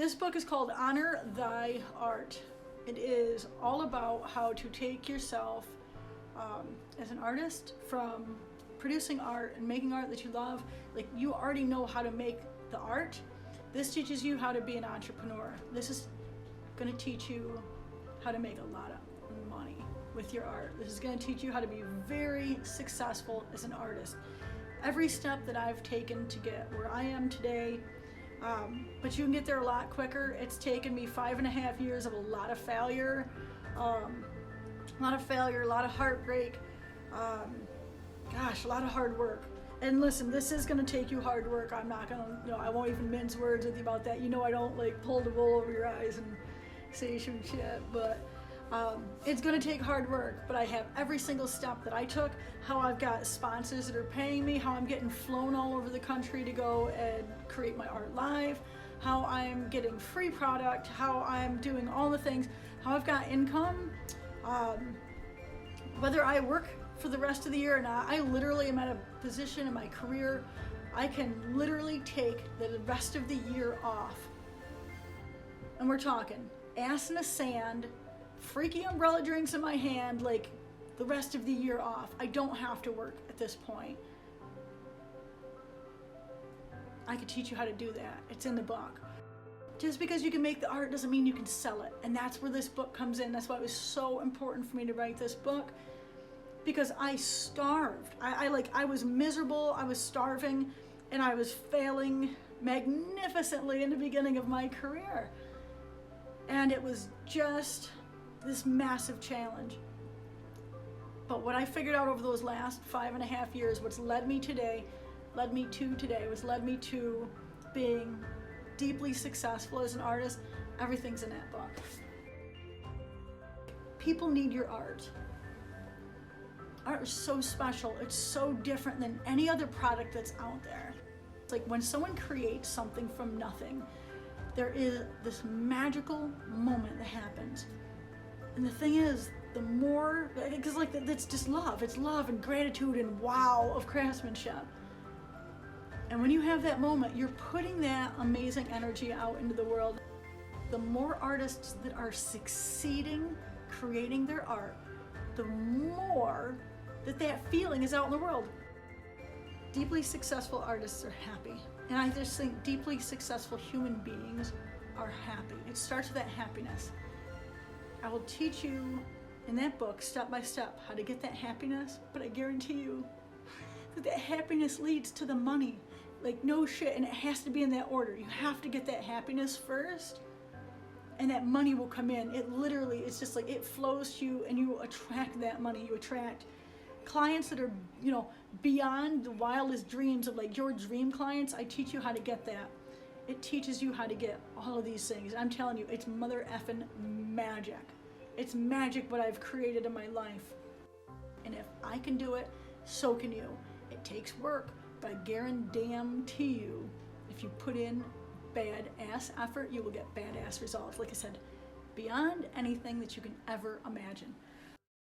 This book is called Honor Thy Art. It is all about how to take yourself as an artist from producing art and making art that you love. Like, you already know how to make the art. This teaches you how to be an entrepreneur. This is going to teach you how to make a lot of money with your art. This is going to teach you how to be very successful as an artist. Every step that I've taken to get where I am today, but you can get there a lot quicker. It's taken me 5.5 years of a lot of failure, a lot of heartbreak, gosh, a lot of hard work. And listen, this is gonna take you hard work. I'm not gonna, I won't even mince words with you about that. I don't like pull the wool over your eyes and say some shit, but it's gonna take hard work. But I have every single step that I took, how I've got sponsors that are paying me, how I'm getting flown all over the country to go and create my art live, how I'm getting free product, how I'm doing all the things, how I've got income, whether I work for the rest of the year or not. I literally am at a position in my career, I can literally take the rest of the year off. And we're talking ass in the sand, freaky umbrella drinks in my hand, like the rest of the year off. I don't have to work at this point. I could teach you how to do that. It's in the book. Just because you can make the art doesn't mean you can sell it. And that's where this book comes in. That's why it was so important for me to write this book, because I starved. I was miserable, I was starving, and I was failing magnificently in the beginning of my career. And it was just this massive challenge. But what I figured out over those last 5.5 years, what's led me to today, what's led me to being deeply successful as an artist, everything's in that book. People need your art. Art is so special. It's so different than any other product that's out there. It's like when someone creates something from nothing, there is this magical moment that happens. And the thing is, the more, because like that's just love. It's love and gratitude and wow of craftsmanship. And when you have that moment, you're putting that amazing energy out into the world. The more artists that are succeeding creating their art, the more that feeling is out in the world. Deeply successful artists are happy. And I just think deeply successful human beings are happy. It starts with that happiness. I will teach you in that book, step by step, how to get that happiness, but I guarantee you that happiness leads to the money. Like, no shit, and it has to be in that order. You have to get that happiness first, and that money will come in. It literally, it's just like, it flows to you, and you attract that money. You attract clients that are, beyond the wildest dreams of like your dream clients. I teach you how to get that. It teaches you how to get all of these things. I'm telling you, it's mother effing magic. It's magic what I've created in my life. And if I can do it, so can you. It takes work, but I guarantee you, if you put in badass effort, you will get badass results. Like I said, beyond anything that you can ever imagine.